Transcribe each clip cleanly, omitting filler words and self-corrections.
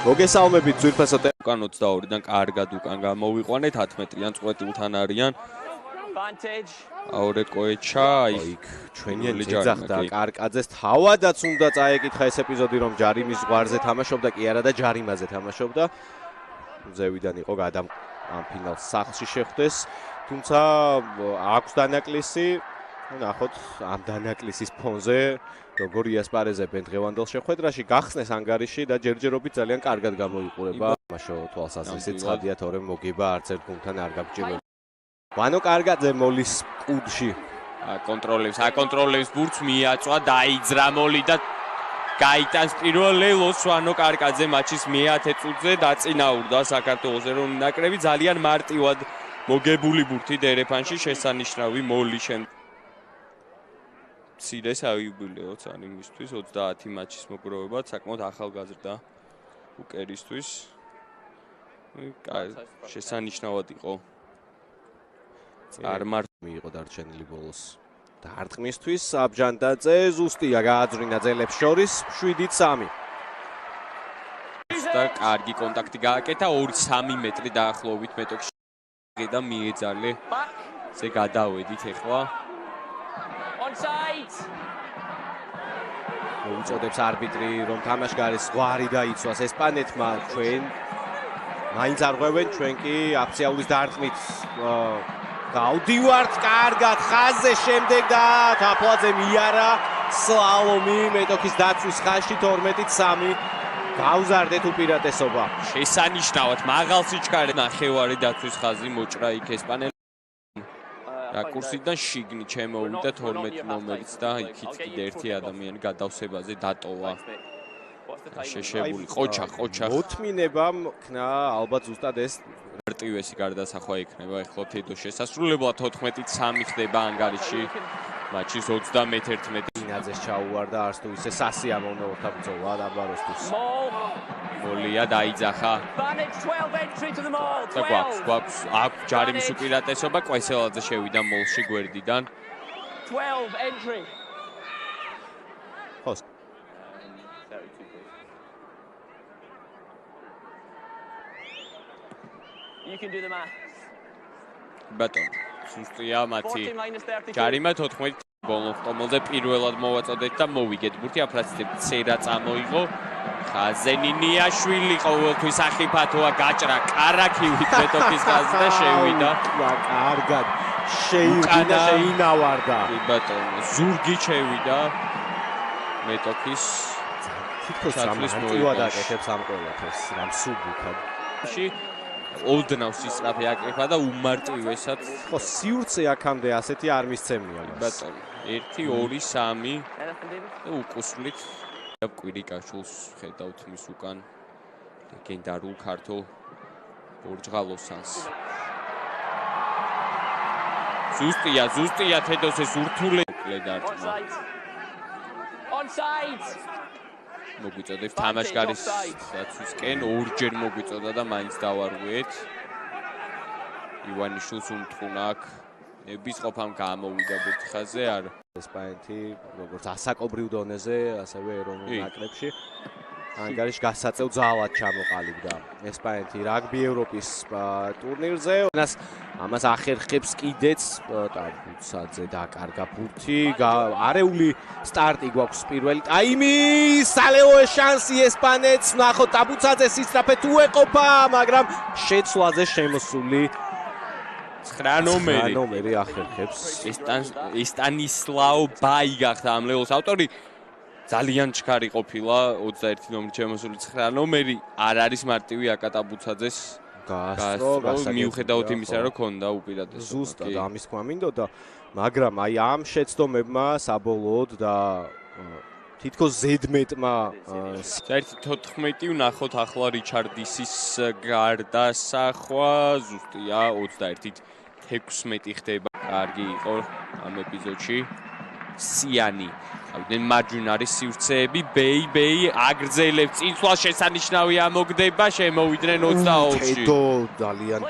მოგესალმებით ძვირფასო უკან 22-დან კარგად უკან გამოვიყვანეთ 11-იან წყვეტილთან არიან აურეკოეჩა იქ ჩვენიან ძეძახდა კარკაძეს თავადაც უნდა წაეკითხა ეს ეპიზოდი რომ ჯარიმის ზღვარზე თამაშობდა კი არა და ჯარიმაზე თამაშობდა ზევიდან იყო გადამ ამ ფინალს სახლში შეხვდეს თუმცა აქვს დანაკლისი ნახოთ ამ დანაკლისის ფონზე როგორ იასპარეზებენ დღევანდელ შეხვედრაში გახსნეს ანგარიში და ჯერჯერობით ძალიან კარგად გამოიყურება თამაშო თვალსაზრისით ცხადია თორემ მოგება არც ერთ გუნდთან არ გაგჭირდება ვანო კარგაძე მოლის კუდში აკონტროლებს ბურთს მიაწვა დაიძრა მოლი და გაიტანს პირველ ლელოს ვანო კარგაძე მატჩის მე-10 წუთზე დაწინაურდა საქართველოს ეროვნული ნაკრები ძალიან მარტივად მოგებული ბურთი დერეფანში შესანიშნავი მოლი სირეს აიუბილეოთ ან იმისთვის 30 მატჩის მოგროვება საკმაოდ ახალგაზრდა უკერისთვის შესანიშნავად იყო მიიღო დარჩენილი ბოლოს დარტყმისთვის აბჯანდაძე ზუსტია გააძვრინა ძელებს შორის 7-3 და კარგი კონტაქტი გააკეთა 2-3 მეტრი დაახლოებით მეტოქში და მიეძალე ზე გადავედით ახლა ონსაიდ უწოდებს არბიტრი რომ თამაშგარის ზღვარი დაიცვას ესპანეთმა ჩვენ მაინც არ ღვევენ ჩვენ კი აფციაულის დარტყმით გავდივართ კარგად ხაზზე შემდეგ და თაფლაძე მიარა სლალომი მეტოქის დაცვის ხაზში 12-3 გავზარდეთ უპირატესობა შესანიშნავად მაღალ სიჩქარე ნახევარი დაცვის ხაზი მოჭრა იქ ესპანელ რაკურსიდან შიგნი ჩემოვიდა 12 ნომერიც და იქით კიდე ერთი ადამიანი გადავსებაზე დატოვა შეშებული ყოჩა მოთმინებამ ქნა ალბათ ზუსტად ეს მარტივესი გარდასახვა იქნება ეხლა თედო შესასრულებლად 14-3 ხდება ანგარიში მატჩის 31 ინაძეს ჩაუვარდა არც თუ ისე სასიამოვნო უნდა ორთაბრძოლა დაბაროსთვის მოლია დაიძახა და გვაქვს ჯარიმის უპირატესობა კვესელაძე შევიდა მოლში გვერდიდან 12 entry You can do the math. ბატონ, სუსტია მათი. ჯარიმა 14 ბოლომზე პირველად მოვაწოდეთ და მოვიგეთ ბურთი აფრაციტები წერა წამოიღო. ხაზენინიაშვილი ყოველთვის ახიფათოა გაჭრა კარაქივით მეტოქის ხაზი და შევიდა. კარგად შეიყვანა შეინავარდა. ბატონ, ზურგი შევიდა მეტოქის თითქოს სამართლად აკეთებს ამ ყველაფერს რამ სუბუქად. ოდნავს ისწრაფი აკრიფა და უმარტივესად ხო სიურცე აქამდე ასეთი არ მისცემია ბატონო 1 2 3 და უკუსვლით კვირიკაშვილს ხედავთ მის უკან ლეგენდარულ ქართულ ბორჯღალოსანს ზუსტია თედოს ეს ურთულე დარტყმა ონსაიდ მოგვიწოდებს თამაშგარის დაცვისკენ ორჯერ მოგვიწოდა და მაინც დავარღვიეთ ივანიშვილს უმთხუნა აქ ნების ყოფამ გამოვიდა ბურთი ხაზზე არ ესპანეთი როგორც ასაკობრივ დონეზე ასევე ეროვნულ ნაკრებში ანგარიშ გასაწევ ძალად ჩამოყალიბდა ესპანეთი რაგბი ევროპის ტურნირზე ამას ახერხებს კიდეც ტაბუცაძე დაკარგა ბურთი არეული სტარტი გვაქვს პირველი ტაიმი სალეოეს შანსი ესპანეთს ნახოთ ტაბუცაძე სისწრაფე თუ ეყოფა მაგრამ შეცვლაზე შემოსული 9 ნომერი ახერხებს ესტანისლაო ბაი გახდა ამ ლეოს ავტორი ძალიან ჩქარი ყოფილა 21 ნომერი შემოსული 9 ნომერი არ არის მარტივი აკატაბუცაძეს გასწრო მიუხედავად იმისა რომ ქონდა უპირატესობა ზუსტად ამის თქვა მინდოდა მაგრამ აი ამ შეცდომებმა საბოლოოდ და თითქოს ზედმეტმა საერთოდ 14 ვნახოთ ახლა რიჩარდისის გარდასახვა ზუსტია 21-16 ხდება კარგი იყო ამ ეპიზოდში სიანი ავდნენ მარჯვინარის სივრცეები ბეი აგრძელებს წინსვლა შესანიშნავი ამოგდება შემოვიდნენ 22-ში თედო ძალიან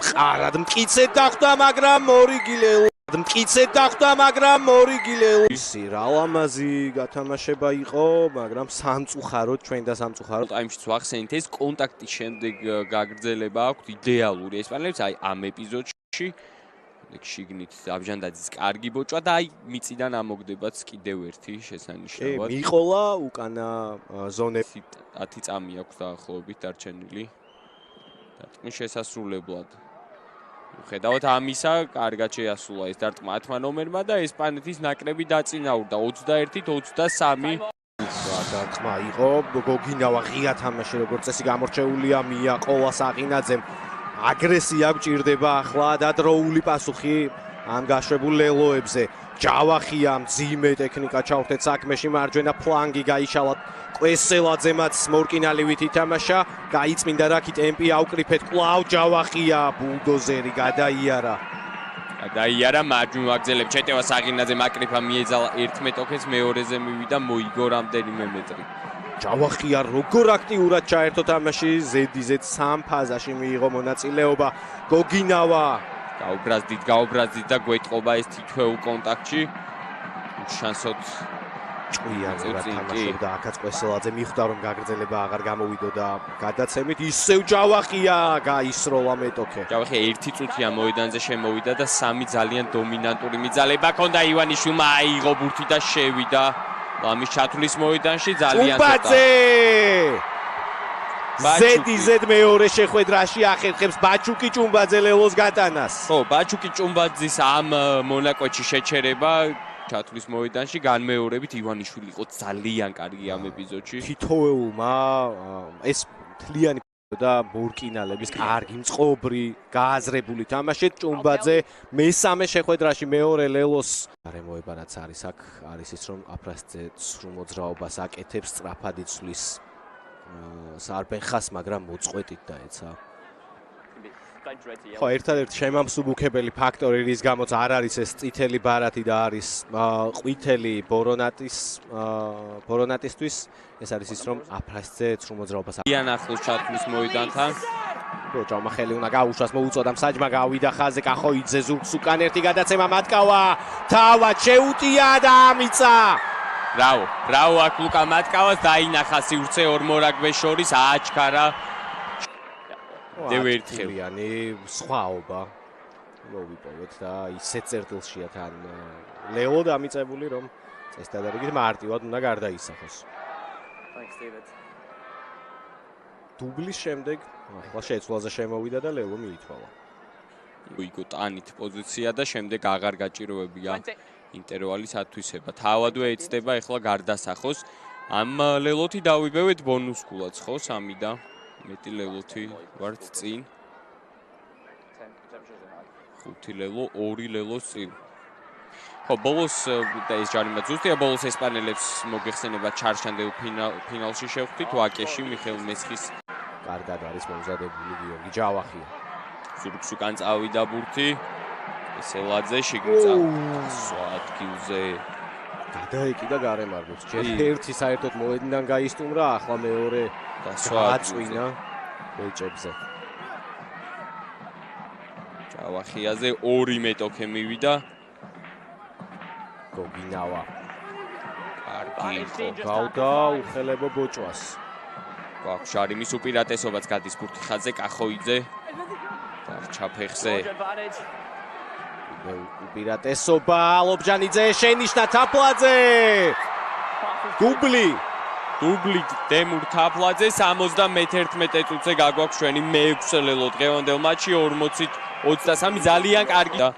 ყარად მტკიცედ დახვდა მაგრამ მორიგილე მტკიცედ დახვდა, მაგრამ მორიგი ლელოსი რა ლამაზი გათამაშება იყო, მაგრამ სამწუხაროდ ჩვენ და სამწუხაროდ ტაიმშიც ვახსენით ეს კონტაქტის შემდეგ გაგრძელება აქვს იდეალური ესპანელებს აი ამ ეპიზოდში შიგნით აბჟანდაძის კარგი ბოჭვა და აი მიწიდან ამოგდებაც კიდევ ერთი შესანიშნავად. მიყოლა უკანა ზონები 10 წამი აქვს დაახლოებით დარჩენილი. დარტყმის შესასრულებლად. ხედავთ ამისა, კარგად შეასრულა ეს დარტყმა 10 ნომერმა და ესპანეთის ნაკრები დაწინაურდა 21-23. დარტყმა იყო, გოგინავა ღია თამაში როგორც წესი გამორჩეულია მია ყოლა საყინაძემ. აგრესია გჭირდება ახლა და დროული პასუხი ამ გაშვებულ ლელოებზე. ჯავახია მძიმე ტექნიკა ჩავრთეთ საქმეში, მარჯვენა ფლანგი გაიშალა კვესელაძემაც მორკინალივით ითამაშა, გაიწმინდა რაკი ტემპი აუკრიფეთ, კვლავ ჯავახია, ბულდოზერი გადაიარა. გადაიარა მარჯვნივ აგზელებს ჩეტევა საღინაძე მაკრიფა მიეძალა 1 მეტოქეს მეორეზე მივიდა მოიგო რამდენიმე მეტრი. ჯავახია როგორ აქტიურად ჩაერთო თამაში, ზედიზედ სამ ფაზაში მიიღო მონაწილეობა. გოგინავა გაუბრაზდით და გვეტყობა ეს თითოეულ კონტაქტში. შანსოთ ჭვიანურად თამაშობდა აქაც კვესელაძე, მიხვდა რომ გაგრძელება აღარ გამოვიდო და გადაცემით ისევ ჯავახია გაისროლა მეტოქე. ჯავახია 1 წუთია მოედანზე შემოვიდა და 3 ძალიან დომინანტური მიძალება ჰქონდა ივანიშვილმა, აიღო ბურთი და შევიდა ლამის ჩათვლის მოედანში ძალიან ცოტა. ზედიზედ მეორე შეხვედრაში ახერხებს ბაჩუკი ჭუმბაძე ლელოს გატანას. ხო, ბაჩუკი ჭუმბაძის ამ მონაკვეთში შეჩერება ჩათვლის მოედანში განმეორებით ივანიშვილი იყო ძალიან კარგი ამ ეპიზოდში. თითოეულმა ეს თლიანი და მორკინალების კარგი მწყობრი გააზრებული თამაშით ჭუმბაძე მესამე შეხვედრაში მეორე ლელოს გარემოება რაც არის აქ არის ის რომ აფრასზე სრულ მოძრაობას აკეთებს, სწრაფად იცვლის სარბენხას, მაგრამ მოწყვეტით დაეცა. ხო, ერთადერთი შემამსუბუქებელი ფაქტორი რის გამოც არ არის ეს წითელი ბარათი და არის ყვითელი ბორონატისთვის, ეს არის ის რომ აფრასზე სრულ მოძრაობას ძალიან ახლოს ჩათვლის მოედანთან. როჭავმა ხელი უნდა გაუშვას, მოუწოდა მსაჯმა, გავიდა ხაზზე კახოიძე ზურგს უკან ერთი გადაცემა მატკავა, თავად შეუტია და ამიცა. ბრავო აქ ლუკა მატკავას დაინახა სივრცე ორ მორაგბეს შორის ააჩქარა. დევერთხელიანი სხვაობა მოვიპოვეთ და ისეთ წერტილშია თან ლეო დამიწებული რომ წესდადარიგით მარტივად უნდა გარდაისახოს. დუბლის შემდეგ ახლა შეცვლაზე შემოვიდა და ლეო მიითვალა. მოიგო ტანით პოზიცია და შემდეგ აღარ გაჭიროებია ინტერვალის ათვისება. თავადვე ეცდება ახლა გარდასახოს. ამ ლელოთი დავიბევეთ ბონუს გულაც ხო 3 და მეტი ლელოთი ვართ წინ. 5 ლელო, 2 ლელოს წინ. ხო, ბოლოს და ეს ჯარიმად ზუსტია, ბოლოს ესპანელებს მოგეხსენება ჩარშანდელ ფინალში შევხვდით ვაკეში მიხეილ მესხის. კარგად არის მომზადებული გიორგი ჯავახია. ზურგს უკან წავიდა ბურთი. ესელაძე შიგნით წავიდა ადგილზე. გადაეკიდა გარემარბოს. ჯერ ერთი საერთოდ მოედნიდან გაისტუმრა, ახლა მეორე გააწვინა ბეჭებზე. ჯავახიაზე 2 მეტოქე მივიდა. გოგინავა. კარგი გავდა უხელებო ბოჭვას. გვაქვს შარიმის უპირატესობაც გადის ბურთი ხაზზე კახოიძე. დარჩა ფეხზე. უპირატესობა ლობჯანიძე შენიშნა თაფლაძე. დუბლი დემურ თაფლაძე 71 წუთზე გაგვაქვს ჩვენი მე-6 ლელო დღევანდელ მატჩში 40-23 ძალიან კარგი და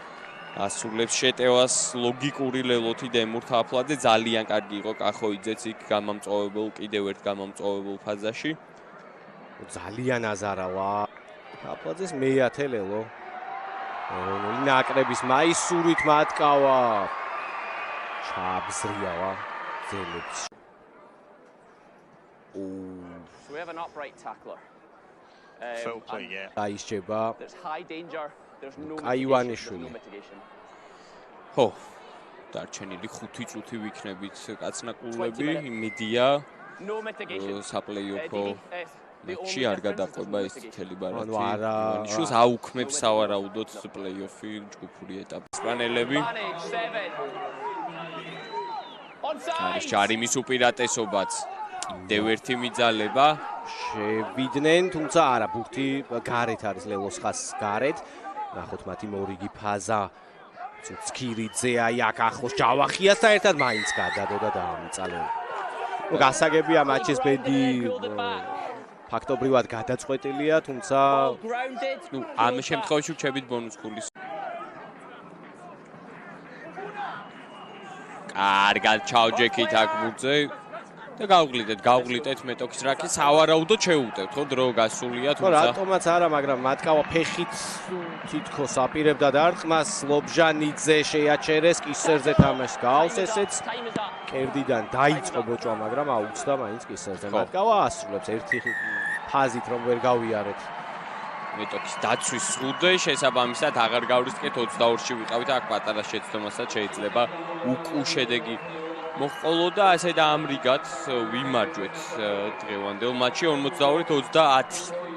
ასრულებს შეტევას ლოგიკური ლელოთი დემურ თაფლაძე ძალიან კარგი იყო კახოიძეც იქ გამამწვავებელ კიდევ ერთ გამამწვავებელ ფაზაში ძალიან აზარავა თაფლაძეს მე-10 ლელო ეროვნული ნაკრების მაისურით მატკავა ჩაბზრიალა ძელებს So we have an upright tackler. Fair play, yeah. Aisheba. There's high danger. There's no mitigation. ხო, დარჩენილი 5 წუთი ვიქნებით კაცნაკულები, იმედია. No mitigation. საპლეიოფო მატჩი არ გადაყვება ეს წითელი ბარათი. ანუ არა შულს აუქმებს სავარაუდოდ პლეი-ოფი ჯგუფური ეტაპი. ესპანელები Advantage, 7. არის Onside. ჯარიმის უპირატესობაც. დევერთი მიძალება. შევიდნენ, თუმცა არა, ბურთი გარეთ არის ლევოს ხაზს გარეთ. ნახოთ მათი მორიგი ფაზა. ცქირიძე აი აქ ახლოს ჯავახიასთან ერთად მაინც გადადო და დაამიწალო. ნუ გასაგებია მატჩის ბედი ფაქტობრივად გადაწყვეტილია, თუმცა Ball grounded. ნუ ამ შემთხვევაში ვჩებით ბონუს ქულის. კარგად ჩაოჯექით აქ ბურთზე და გავგლიტეთ მეტოქის რაკი სავარაუდოდ შეუტევთ ხო დრო გასულია ხო თუმცა რატომაც არა, მაგრამ მათკავა ფეხით თითქოს აპირებდა დარტყმას, ლობჟანიძე შეაჩერეს, კისერზე თამაშს გაავს ესეც. Time is up. კერდიდან დაიწყო ბოჭვა, მაგრამ აუწდა მაინც კისერზე. ხო. მათკავა ასრულებს ერთი ფაზით რომ ვერ გავიარეთ. მეტოქის დაცვის სრუდე შესაბამისად აღარ გავრისკეთ 22-ში ვიყავით აქ პატარა შეცდომასაც შეიძლება უკუ შედეგი მოჰყოლოდა ასე და ამრიგად ვიმარჯვეთ დღევანდელ მატჩში 42-30